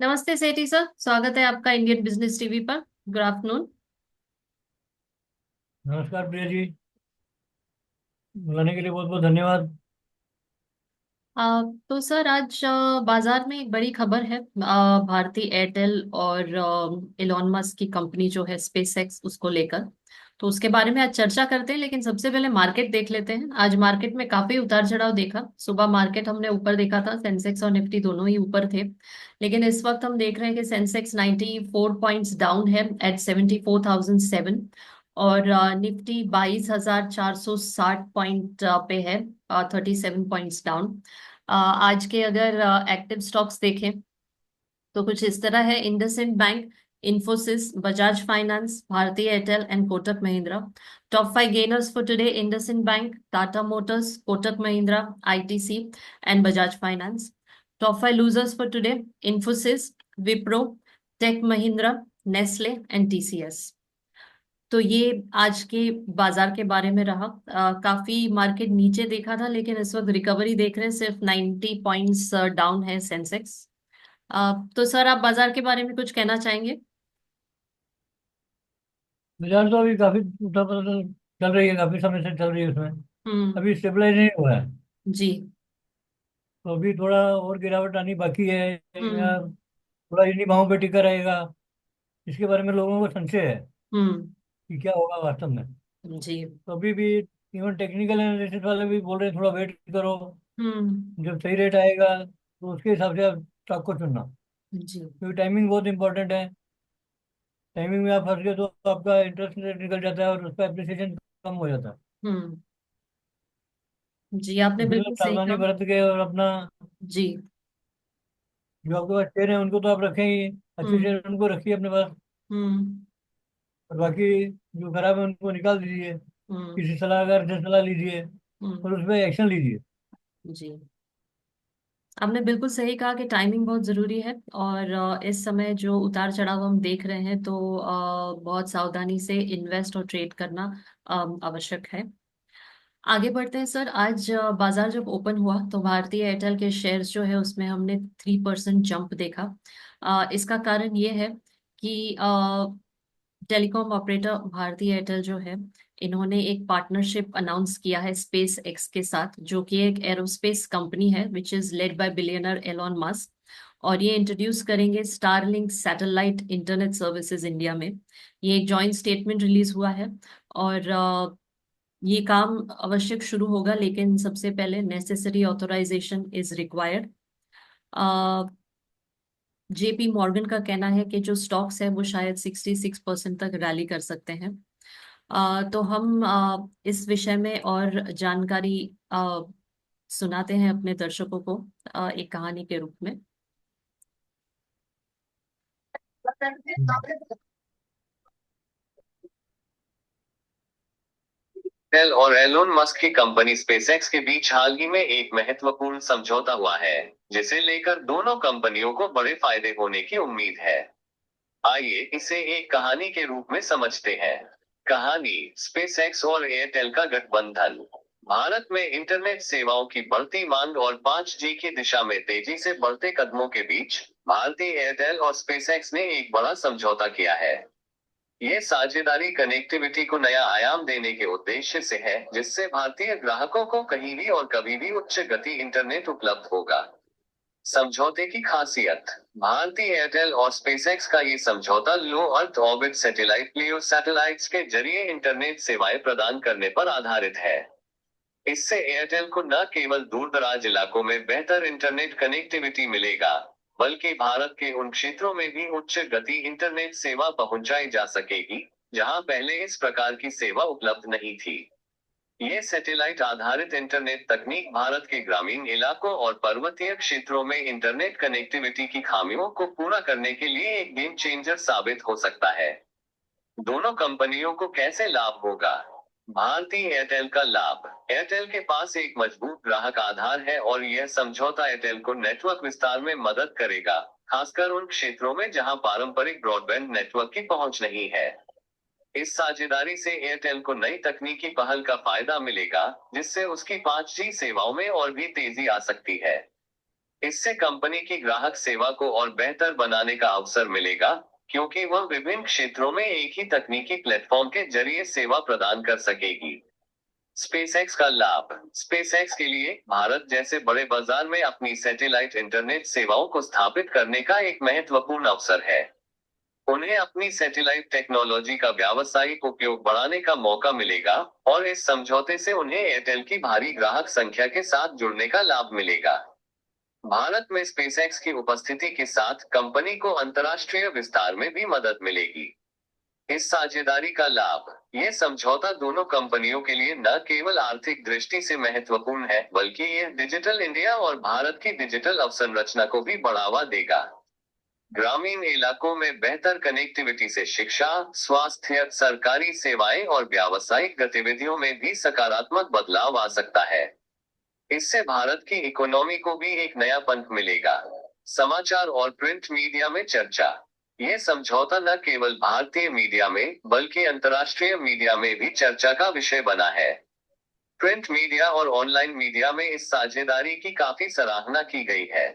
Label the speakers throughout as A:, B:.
A: नमस्ते सेठी सर, स्वागत है आपका इंडियन बिजनेस टीवी पर। Good afternoon.
B: नमस्कार प्रिया जी। बुलाने के लिए बहुत बहुत धन्यवाद।
A: तो सर आज बाजार में एक बड़ी खबर है। भारतीय एयरटेल और इलॉन मस्क की कंपनी जो है स्पेस एक्स, उसको लेकर। तो उसके बारे में आज चर्चा करते हैं, लेकिन सबसे पहले मार्केट देख लेते हैं। आज मार्केट में काफी उतार चढ़ाव देखा। सुबह मार्केट हमने ऊपर देखा था, सेंसेक्स और निफ्टी दोनों ही ऊपर थे। लेकिन इस वक्त हम देख रहे हैं कि सेंसेक्स 94 पॉइंट्स डाउन है एट 74,007। और निफ्टी 22,460 पॉइंट पे है, 37 पॉइंट्स डाउन। आज के अगर एक्टिव स्टॉक्स देखें तो कुछ इस तरह है: IndusInd Bank, Infosys, Bajaj Finance, Bharti Airtel and Kotak Mahindra. Top 5 gainers for today: IndusInd Bank, Tata Motors, Kotak Mahindra, ITC and Bajaj Finance. Top 5 losers for today: Infosys, Wipro, Tech Mahindra, Nestle and TCS. तो ये आज के बाजार के बारे में रहा। काफी मार्केट नीचे देखा था, लेकिन इस वक्त रिकवरी देख रहे हैं। सिर्फ 90 पॉइंट्स डाउन है सेंसेक्स। तो सर, आप बाजार के बारे में कुछ कहना चाहेंगे?
B: बाजार तो अभी काफी उठा चल रही है, काफी समय से चल रही है उसमें।
A: हम्म।
B: अभी स्टेबलाइज नहीं हुआ है।
A: जी।
B: तो अभी थोड़ा और गिरावट आनी बाकी है, या
A: हम्म।
B: थोड़ा इन्हीं भावों पे टिका रहेगा। इसके बारे में लोगों को संशय है
A: हम्म।
B: कि क्या होगा वास्तव में।
A: जी।
B: तो अभी भी इवन टेक्निकल एनालिसिस वाले भी बोल रहे हैं थोड़ा वेट करो।
A: हम्म।
B: जब सही रेट आएगा तो उसके हिसाब से आप स्टॉक को चुनना,
A: जी।
B: क्योंकि टाइमिंग बहुत इंपॉर्टेंट है। टाइमिंग में आप फंस गए तो आपका इंटरेस्ट रेट निकल जाता है और उसका एप्रिसिएशन कम हो जाता है।
A: हम्म। जी, आपने
B: इसलिए
A: बिल्कुल सही
B: सावधानी
A: कहा।
B: बरत के और अपना
A: जी।
B: जो आपके पास शेयर है उनको तो आप रखें ही, अच्छे
A: हम्म।
B: शेयर उनको रखिए अपने पास।
A: हम्म।
B: और बाकी जो खराब है उनको निकाल दीजिए।
A: हम्म।
B: किसी सलाहकार से सलाह लीजिए
A: हम्म।
B: और उस पर एक्शन लीजिए।
A: जी, आपने बिल्कुल सही कहा कि टाइमिंग बहुत जरूरी है। और इस समय जो उतार चढ़ाव हम देख रहे हैं, तो बहुत सावधानी से इन्वेस्ट और ट्रेड करना आवश्यक है। आगे बढ़ते हैं सर। आज बाजार जब ओपन हुआ तो भारतीय एयरटेल के शेयर्स जो है उसमें हमने 3% जंप देखा। इसका कारण ये है कि टेलीकॉम ऑपरेटर भारती एयरटेल जो है, इन्होंने एक पार्टनरशिप अनाउंस किया है स्पेस एक्स के साथ, जो कि एक एरोस्पेस कंपनी है which is led by billionaire Elon Musk. और ये इंट्रोड्यूस करेंगे Starlink satellite internet services India में। ये एक जॉइंट स्टेटमेंट रिलीज हुआ है। और ये काम आवश्यक शुरू होगा, लेकिन सबसे पहले necessary authorization is required. JP Morgan का कहना है कि जो स्टॉक्स है वो शायद 66% तक रैली कर सकते हैं। तो हम इस विषय में और जानकारी सुनाते हैं अपने दर्शकों को एक कहानी के रूप में।
C: एल और एलोन मस्क की कंपनी स्पेसएक्स के बीच हाल ही में एक महत्वपूर्ण समझौता हुआ है, जिसे लेकर दोनों कंपनियों को बड़े फायदे होने की उम्मीद है। आइए इसे एक कहानी के रूप में समझते हैं। कहानी: स्पेसएक्स और एयरटेल का गठबंधन। भारत में इंटरनेट सेवाओं की बढ़ती मांग और 5G की दिशा में तेजी से बढ़ते कदमों के बीच भारतीय एयरटेल और स्पेसएक्स ने एक बड़ा समझौता किया है। ये साझेदारी कनेक्टिविटी को नया आयाम देने के उद्देश्य से है, जिससे भारतीय ग्राहकों को कहीं भी और कभी भी उच्च गति इंटरनेट उपलब्ध होगा। समझौते की खासियत: भारतीय एयरटेल और स्पेसएक्स का ये समझौता लो अर्थ ऑर्बिट सैटेलाइट लियो सैटेलाइट्स के जरिए इंटरनेट सेवाएं प्रदान करने पर आधारित है। इससे एयरटेल को न केवल दूर दराज इलाकों में बेहतर इंटरनेट कनेक्टिविटी मिलेगा, बल्कि भारत के उन क्षेत्रों में भी उच्च गति इंटरनेट सेवा पहुंचाई जा सकेगी, जहां पहले इस प्रकार की सेवा उपलब्ध नहीं थी। ये सैटेलाइट आधारित इंटरनेट तकनीक भारत के ग्रामीण इलाकों और पर्वतीय क्षेत्रों में इंटरनेट कनेक्टिविटी की खामियों को पूरा करने के लिए एक गेम चेंजर साबित हो सकता है। दोनों कंपनियों को कैसे लाभ होगा? भारतीय एयरटेल का लाभ: एयरटेल के पास एक मजबूत ग्राहक आधार है और यह समझौता एयरटेल को नेटवर्क विस्तार में मदद करेगा, खासकर उन क्षेत्रों में जहां पारंपरिक ब्रॉडबैंड नेटवर्क की पहुंच नहीं है। इस साझेदारी से एयरटेल को नई तकनीकी पहल का फायदा मिलेगा, जिससे उसकी 5G सेवाओं में और भी तेजी आ सकती है। इससे कंपनी की ग्राहक सेवा को और बेहतर बनाने का अवसर मिलेगा, क्योंकि वह विभिन्न क्षेत्रों में एक ही तकनीकी प्लेटफॉर्म के जरिए सेवा प्रदान कर सकेगी। स्पेसएक्स का लाभ। स्पेसएक्स के लिए भारत जैसे बड़े बाजार में अपनी सैटेलाइट इंटरनेट सेवाओं को स्थापित करने का एक महत्वपूर्ण अवसर है। उन्हें अपनी सैटेलाइट टेक्नोलॉजी का व्यावसायिक उपयोग बढ़ाने का मौका मिलेगा, और इस समझौते से उन्हें एयरटेल की भारी ग्राहक संख्या के साथ जुड़ने का लाभ मिलेगा। भारत में स्पेसएक्स की उपस्थिति के साथ कंपनी को अंतर्राष्ट्रीय विस्तार में भी मदद मिलेगी। इस साझेदारी का लाभ। यह समझौता दोनों कंपनियों के लिए न केवल आर्थिक दृष्टि से महत्वपूर्ण है, बल्कि यह डिजिटल इंडिया और भारत की डिजिटल अवसंरचना को भी बढ़ावा देगा। ग्रामीण इलाकों में बेहतर कनेक्टिविटी से शिक्षा, स्वास्थ्य, सरकारी सेवाएं और व्यावसायिक गतिविधियों में भी सकारात्मक बदलाव आ सकता है। इससे भारत की इकोनॉमी को भी एक नया पंख मिलेगा। समाचार और प्रिंट मीडिया में चर्चा। यह समझौता न केवल भारतीय मीडिया में, बल्कि अंतर्राष्ट्रीय मीडिया में भी चर्चा का विषय बना है। प्रिंट मीडिया और ऑनलाइन मीडिया में इस साझेदारी की काफी सराहना की गई है।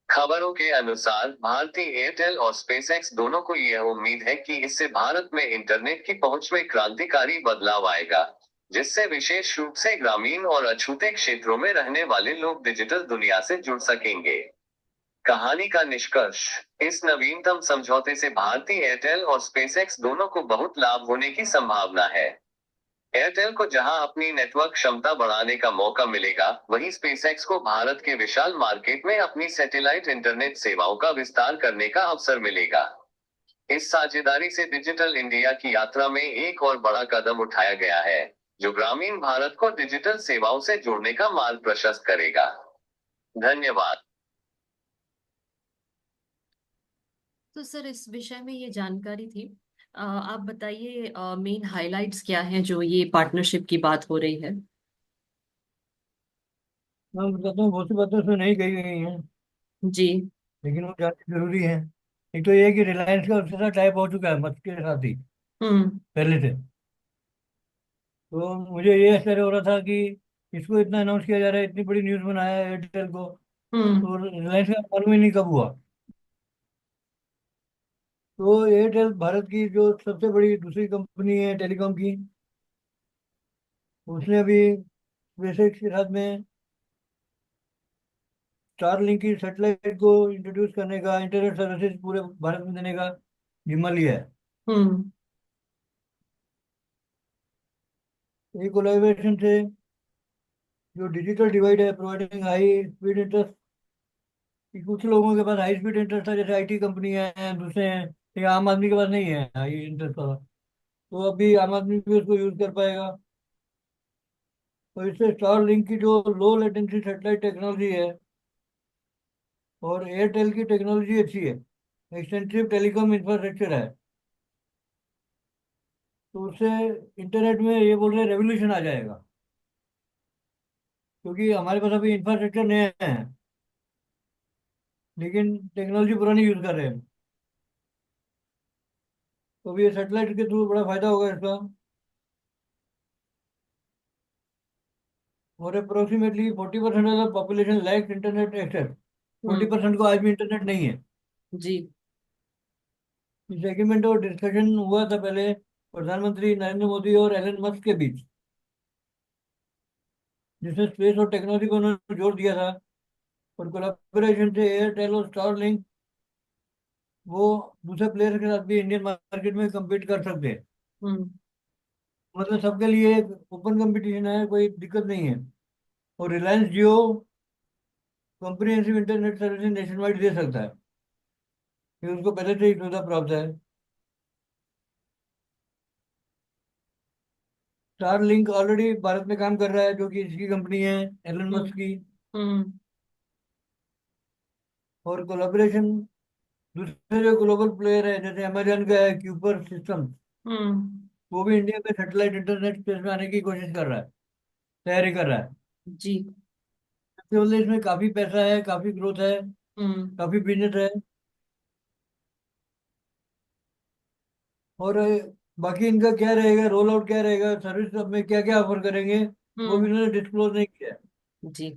C: खबरों के अनुसार भारतीय एयरटेल और स्पेसएक्स दोनों को यह उम्मीद है कि इससे भारत में इंटरनेट की पहुंच में क्रांतिकारी बदलाव आएगा, जिससे विशेष रूप से ग्रामीण और अछूते क्षेत्रों में रहने वाले लोग डिजिटल दुनिया से जुड़ सकेंगे। कहानी का निष्कर्ष। इस नवीनतम समझौते से भारतीय एयरटेल और स्पेसएक्स दोनों को बहुत लाभ होने की संभावना है। एयरटेल को जहां अपनी नेटवर्क क्षमता बढ़ाने का मौका मिलेगा, वहीं स्पेसएक्स को भारत के विशाल मार्केट में अपनी सैटेलाइट इंटरनेट सेवाओं का विस्तार करने का अवसर मिलेगा। इस साझेदारी से डिजिटल इंडिया की यात्रा में एक और बड़ा कदम उठाया गया है, जो ग्रामीण भारत को डिजिटल सेवाओं से जोड़ने का मार्ग प्रशस्त करेगा। धन्यवाद।
A: तो सर, इस विषय में ये जानकारी थी। आप बताइए, मेन हाइलाइट्स क्या हैं जो ये पार्टनरशिप की बात हो रही है।
B: मैं बताता हूँ, बहुत सी बातें उसमें नहीं कही गई हैं,
A: जी।
B: लेकिन वो जाननी जरूरी है। एक तो ये है कि रिलायंस का उसके साथ टाइप हो चुका है, मस्क के साथ ही
A: हम्म।
B: पहले से। तो मुझे ये आश्चर्य हो रहा था कि इसको इतना अनाउंस किया जा रहा है, इतनी बड़ी न्यूज़ बनाया है एयरटेल को,
A: हम्म।
B: तो रिलायंस का मालूम ही नहीं कब हुआ। तो एयरटेल भारत की जो सबसे बड़ी दूसरी कंपनी है टेलीकॉम की, उसने अभी स्पेसएक्स के साथ में स्टारलिंक की सैटेलाइट को इंट्रोड्यूस करने का, इंटरनेट सर्विसेज पूरे भारत में देने का जिम्मा लिया है।
A: हम्म।
B: ये कोलैबोरेशन से जो डिजिटल डिवाइड है, प्रोवाइडिंग हाई स्पीड इंटरेस्ट, कुछ लोगों के पास हाई स्पीड इंटरेस्ट था, जैसे आईटी कंपनी है, दूसरे हैं, लेकिन आम आदमी के पास नहीं है हाई इंटरेस्ट वाला। तो अभी आम आदमी भी उसको यूज कर पाएगा। तो इससे स्टारलिंक की जो लो लेटेंसी सैटेलाइट टेक्नोलॉजी है, और एयरटेल की टेक्नोलॉजी अच्छी है, एक्सटेंसिव टेलीकॉम इंफ्रास्ट्रक्चर है, तो उससे इंटरनेट में ये बोल रहे रेवोल्यूशन आ जाएगा। क्योंकि हमारे पास अभी इंफ्रास्ट्रक्चर नया है, लेकिन टेक्नोलॉजी पुरानी यूज कर रहे हैं। तो अभी ये सेटेलाइट के थ्रू बड़ा फायदा होगा इसका। और approximately 40% of the population lacks internet access. Forty
A: hmm.
B: Percent को आज भी इंटरनेट नहीं है।
A: जी।
B: इस एग्रीमेंट और डिस्कशन हुआ था पहले प्रधानमंत्री नरेंद्र मोदी और एलन मस्क के बीच, जिसमें स्पेस और टेक्नोलॉजी को उन्होंने जोड़ दिया था। और कोलैबोरेशन से एयरटेल और स्टारलिंक वो दूसरे प्लेयर के साथ भी इंडियन मार्केट में compete कर सकते हैं।
A: हम्म।
B: मतलब सबके लिए एक ओपन कंपटीशन है, कोई दिक्कत नहीं है। और Reliance Jio comprehensive internet service nationwide दे सकता है, कि उसको पहले से ही सुविधा प्राप्त है। स्टारलिंक ऑलरेडी भारत में काम कर रहा है, जो कि इसकी कंपनी है, एलन
A: हम्म।
B: मस्क की।
A: हम्म।
B: और कोलैबोरेशन दूसरे जो ग्लोबल प्लेयर है, जैसे अमेजन का है क्यूपर सिस्टम,
A: हम्म।
B: वो भी इंडिया में सैटेलाइट इंटरनेट स्पेस में आने की कोशिश कर रहा है, तैयारी कर रहा है।
A: जी।
B: केवल इसमें काफी पैसा है, काफी ग्रोथ है,
A: हम्म।
B: काफी बिजनेस है। और बाकी इनका क्या रहेगा, रोल आउट क्या रहेगा, सर्विस में क्या क्या ऑफर करेंगे, वो भी
A: हम्म।
B: इन्होंने डिस्क्लोज नहीं किया है।
A: जी।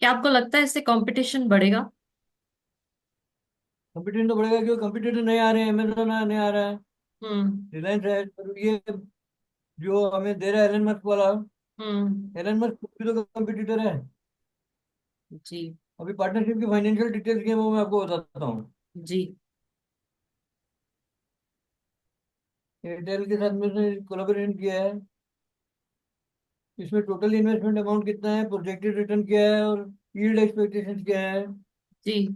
A: क्या आपको लगता है इससे कंपटीशन बढ़ेगा?
B: कंपटीशन तो बढ़ेगा, क्योंकि कंपटीटर नए आ रहे हैं, अमेजोन नया आ रहा है,
A: हम्म।
B: रिलायंस है, और ये जो हमें दे रहा है एलन मस्क वाला,
A: हम्म।
B: एलन मस्क भी तो कंपटीटर है।
A: जी।
B: अभी पार्टनरशिप की फाइनेंशियल डिटेल्स की है, वो मैं आपको बताता हूँ।
A: जी।
B: एयरटेल के साथ में उसने कोलैबोरेशन किया है। इसमें टोटल इन्वेस्टमेंट अमाउंट कितना है, प्रोजेक्टेड रिटर्न क्या है, और यील्ड एक्सपेक्टेशंस क्या है,
A: जी।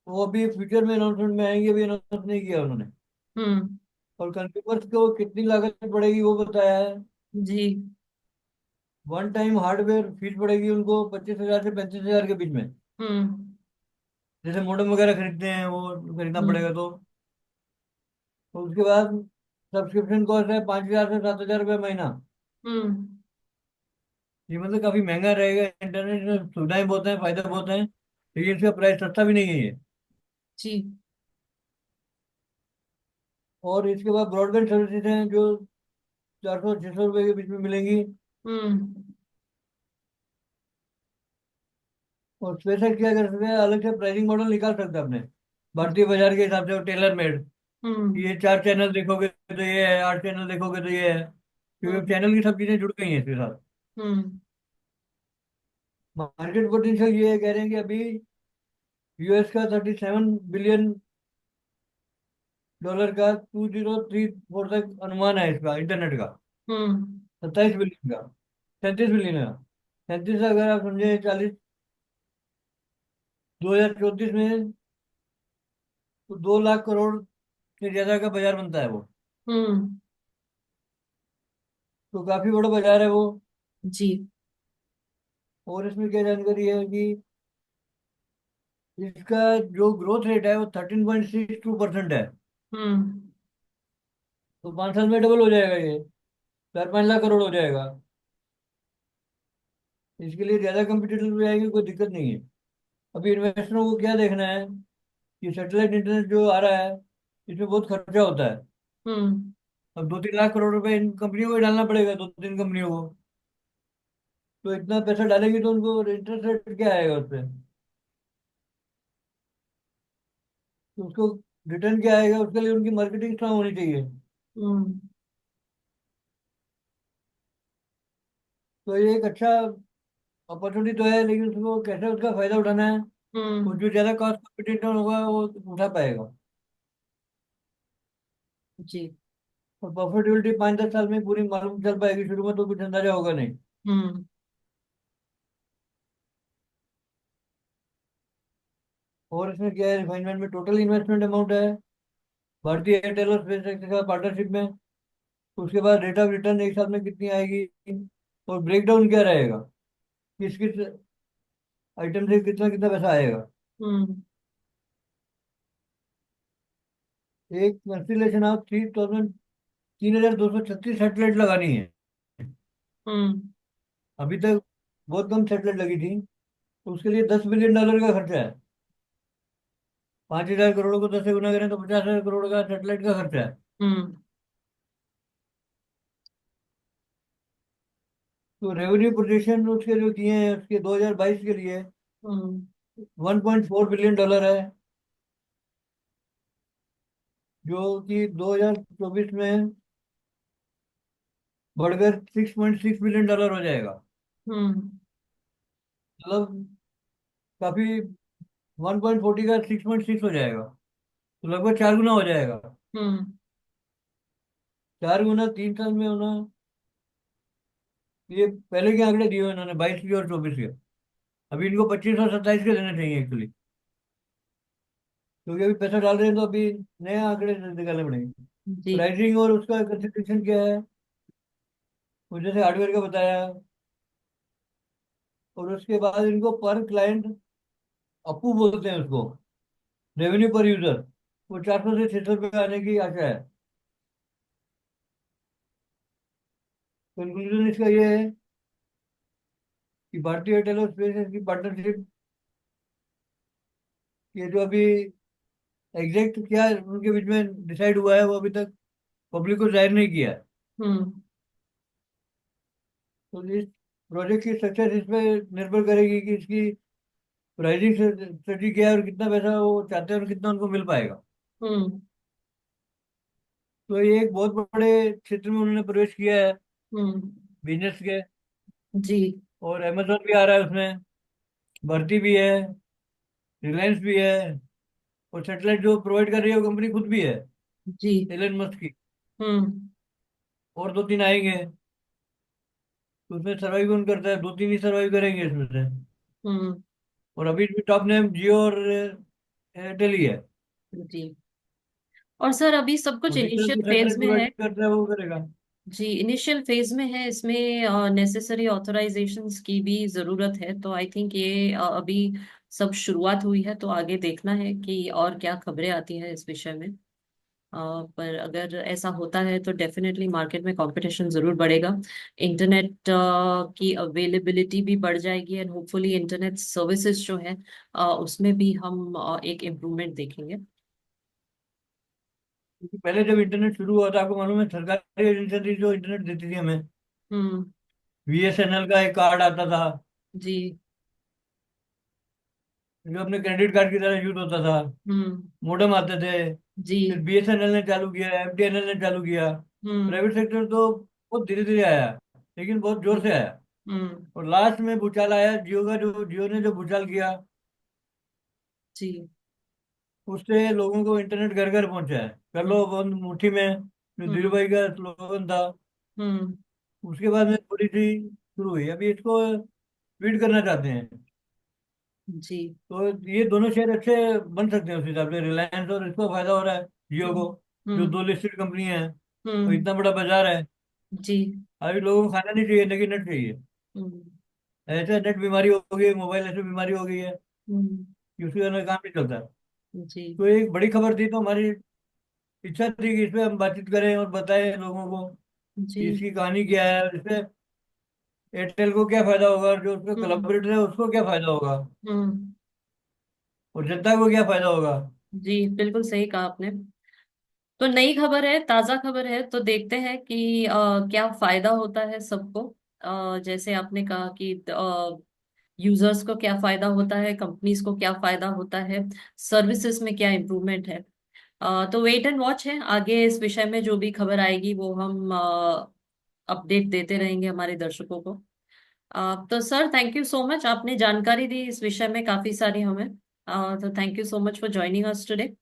B: वो अभी फ्यूचर में अनाउंसमेंट में आएंगे, अभी अनाउंस नहीं किया उन्होंने।
A: हम्म।
B: और कंज्यूमर्स को कितनी लागत पड़ेगी वो बताया है।
A: जी।
B: वन टाइम हार्डवेयर फीस पड़ेगी उनको 25,000 से 35,000 के बीच में।
A: हम्म।
B: जैसे मॉडेम वगैरह खरीदते हैं वो खरीदना
A: हम्म।
B: पड़ेगा तो उसके बाद सब्सक्रिप्शन कॉस्ट है 5,000 से 7,000 रुपये महीना।
A: हम्म।
B: ये मतलब काफी महंगा रहेगा। इंटरनेट में सुविधाएं बहुत हैं, फायदे बहुत हैं, लेकिन इसका प्राइस सस्ता भी नहीं है ये।
A: जी।
B: और इसके बाद ब्रॉडबैंड सर्विसेज हैं जो 400 600 रुपये के बीच में मिलेंगी।
A: हम्म।
B: और स्पेसएक्स क्या कर सकते हैं, अलग से प्राइसिंग मॉडल निकाल सकते हैं अपने भारतीय बाजार के हिसाब से, और टेलर मेड।
A: हम्म।
B: ये 4 चैनल देखोगे तो ये है, 8 चैनल देखोगे तो ये है, क्योंकि
A: हम्म।
B: चैनल की सब चीजें जुड़ गई हैं इसके साथ।
A: हम्म।
B: मार्केट पोटेंशियल ये है, कह रहे हैं कि अभी यूएस का $37 बिलियन का 2034 तक अनुमान है इसका, इंटरनेट का।
A: हम्म।
B: 27 बिलियन का, 37 बिलियन का। 37 अगर आप समझे 40, 2034 में तो 2 लाख करोड़ से ज्यादा का बाजार बनता है वो।
A: हम्म।
B: तो काफी बड़ा बाजार है वो।
A: जी।
B: और इसमें क्या जानकारी है कि इसका जो ग्रोथ रेट है वो 13.62% है।
A: हम्म।
B: तो 5 साल में डबल हो जाएगा ये, 4 5 लाख करोड़ हो जाएगा। इसके लिए ज्यादा कंपटीटर भी आएंगे, कोई दिक्कत नहीं है। अभी इन्वेस्टरों को क्या देखना है कि सैटेलाइट इंटरनेट जो आ रहा है इसमें बहुत खर्चा होता है।
A: हम्म।
B: अब 2 3 लाख करोड़ रुपए इन कंपनियों को ही डालना पड़ेगा, 2 3 कंपनियों को। तो इतना पैसा डालेंगे तो उनको इंटरेस्ट रेट क्या आएगा उस पर, तो उसको रिटर्न क्या आएगा, उसके लिए उनकी मार्केटिंग स्ट्रांग होनी चाहिए।
A: हम्म।
B: तो ये एक अच्छा अपॉर्चुनिटी तो है, लेकिन उसको कैसे उसका फायदा उठाना है, वो
A: हम्म।
B: जो ज्यादा कॉस्ट कॉम्पिटिटर होगा वो उठा पाएगा।
A: जी।
B: और प्रॉफिटेबिलिटी 5 10 साल में पूरी मालूम चल पाएगी, शुरू में तो कुछ अंदाजा होगा नहीं।
A: हम्म।
B: और इसमें क्या है, रिफाइनमेंट में टोटल इन्वेस्टमेंट अमाउंट है भारतीय एयरटेल और स्पेस एक्स के साथ पार्टनरशिप में। उसके बाद रेट ऑफ रिटर्न एक साल में कितनी आएगी, और ब्रेकडाउन क्या रहेगा, किस किस आइटम से कितना कितना पैसा आएगा।
A: हम्म।
B: एक कंस्टिलेशन ऑफ 3,236 सैटेलाइट लगानी है।
A: हम्म।
B: अभी तक बहुत कम सैटेलाइट लगी थी, तो उसके लिए $10 बिलियन का खर्चा है। 5,000 करोड़ को 10 से गुना करें तो 50,000 करोड़ का सैटेलाइट का खर्चा है।
A: हम्म।
B: तो रेवेन्यू प्रोजेक्शन उसके जो किए हैं उसके 2022 के लिए
A: हम्म।
B: $1.4 बिलियन है, जो कि 2024 में बढ़कर $6.6 बिलियन हो जाएगा।
A: हम्म।
B: मतलब काफी, 1.40 का 6.6 हो जाएगा, तो लगभग 4 गुना हो जाएगा।
A: हम्म।
B: 4 गुना 3 साल में होना। ये पहले के आंकड़े दिए हुए इन्होंने, 22 के और 24 के। अभी इनको 25 और 27 के देने चाहिए एक्चुअली, क्योंकि अभी पैसा डाल रहे हैं तो अभी नए आंकड़े निकालने पड़ेंगे।
A: जी।
B: प्राइसिंग और उसका कंसिडरेशन क्या है, वो जैसे हार्डवेयर का बताया। और उसके बाद इनको पर क्लाइंट अपू बोलते हैं उसको, रेवेन्यू पर यूजर, वो 400 से 600 रुपये आने की आशा है। कंक्लूजन इसका ये है कि भारतीय एयरटेल और स्पेस की पार्टनरशिप, ये जो अभी एग्जैक्ट क्या उनके बीच में डिसाइड हुआ है वो अभी तक पब्लिक को जाहिर नहीं किया है।
A: हम्म।
B: तो प्रोजेक्ट की सक्सेस इस पे निर्भर करेगी कि इसकी प्राइसिंग स्ट्रेटजी क्या है और कितना पैसा वो चाहते हैं और कितना उनको मिल पाएगा।
A: हम्म।
B: तो ये एक बहुत बड़े क्षेत्र में उन्होंने प्रवेश किया है
A: हम्म।
B: बिजनेस के।
A: जी।
B: और अमेजोन भी आ रहा है उसमें, भर्ती भी है, रिलायंस भी है, और सेटेलाइट जो प्रोवाइड कर रही है वो कंपनी खुद भी है,
A: जी।
B: एलन मस्क की।
A: हम्म।
B: और दो तीन आएंगे, तो उसमें सर्वाइव कौन करता है, दो तीन ही सर्वाइव करेंगे इसमें से।
A: हम्म।
B: और अभी भी टॉप नेम जियो और एयरटेल ही है।
A: जी। और सर अभी सब कुछ
B: और जितना
A: इनिशियल
B: भी
A: फेज
B: सेटेलाइट
A: में
B: प्रोवाइड
A: है।
B: करता है वो करेगा।
A: जी, इनिशियल फेज में है, इसमें नेसेसरी ऑथराइजेशंस की भी जरूरत है, तो आई थिंक ये अभी सब शुरुआत हुई है, तो आगे देखना है कि और क्या खबरें आती हैं इस विषय में। पर अगर ऐसा होता है तो डेफिनेटली मार्केट में कंपटीशन जरूर बढ़ेगा। इंटरनेट की अवेलेबिलिटी भी बढ़ जाएगी एंड होपफुली इंटरनेट सर्विसेज जो है उसमें भी हम एक इम्प्रूवमेंट देखेंगे।
B: क्योंकि पहले जब इंटरनेट शुरू हुआ था, आपको मालूम है, सरकारी एजेंसी थी जो इंटरनेट देती थी हमें।
A: हम्म।
B: बीएसएनएल का एक कार्ड आता था,
A: जी।
B: जो अपने क्रेडिट कार्ड की तरह यूज होता था।
A: हम्म।
B: मोडेम आते थे। फिर
A: जी।
B: बीएसएनएल ने चालू किया, एमटीएनएल ने चालू किया।
A: हम्म।
B: प्राइवेट सेक्टर तो बहुत धीरे धीरे आया, लेकिन बहुत जोर से आया।
A: हम्म।
B: और लास्ट में भूचाल आया जियो का, जो जियो ने जो भूचाल किया,
A: जी।
B: उससे लोगों को इंटरनेट घर घर पहुंचा है। कर
A: हम्म।
B: लो बंद मुट्ठी में, जो धीरू
A: हम्म।
B: भाई का स्लोगन था।
A: हम्म।
B: उसके बाद में थोड़ी सी शुरू हुई, अभी इसको स्पीड करना चाहते हैं।
A: जी।
B: तो ये दोनों शेयर अच्छे बन सकते हैं उस हिसाब से। रिलायंस, और इसको फायदा हो रहा है जियो को,
A: हम्म।
B: जो
A: हम्म।
B: दो लिस्टेड कंपनी है, और
A: हम्म।
B: इतना बड़ा बाजार है।
A: जी।
B: अभी लोगों को खाना नहीं चाहिए लेकिन नेट चाहिए।
A: हम्म।
B: ऐसे नेट बीमारी हो गई, मोबाइल ऐसी बीमारी हो गई है
A: हम्म।
B: कि उसके बिना काम नहीं चलता।
A: जी।
B: तो एक बड़ी खबर थी, तो हमारी इच्छा थी कि इस पे हम बातचीत करें और बताएं लोगों को कि
A: जी।
B: इसकी कहानी क्या है, और इससे एयरटेल को क्या फायदा होगा, और जो उसका
A: हम्म।
B: कोलैबोरेटर है उसको क्या फायदा होगा,
A: हम्म।
B: और जनता को क्या फायदा होगा।
A: जी, बिल्कुल सही कहा आपने। तो नई खबर है, ताजा खबर है, तो देखते हैं कि क्या फायदा होता है सबको। जैसे आपने कहा कि यूजर्स को क्या फायदा होता है, कंपनीज को क्या फायदा होता है, सर्विसेज में क्या इम्प्रूवमेंट है। तो वेट एंड वॉच है, आगे इस विषय में जो भी खबर आएगी वो हम अपडेट देते रहेंगे हमारे दर्शकों को। तो sir thank you so much, आपने जानकारी दी इस विषय में काफी सारी हमें। तो thank you so much for joining us today.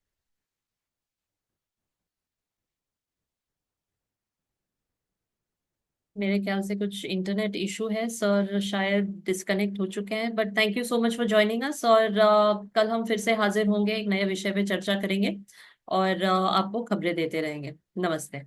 A: मेरे ख्याल से कुछ इंटरनेट इशू है, सर शायद डिस्कनेक्ट हो चुके हैं, but thank you so much for joining us, और कल हम फिर से हाजिर होंगे, एक नए विषय पे चर्चा करेंगे और आपको खबरें देते रहेंगे। नमस्ते।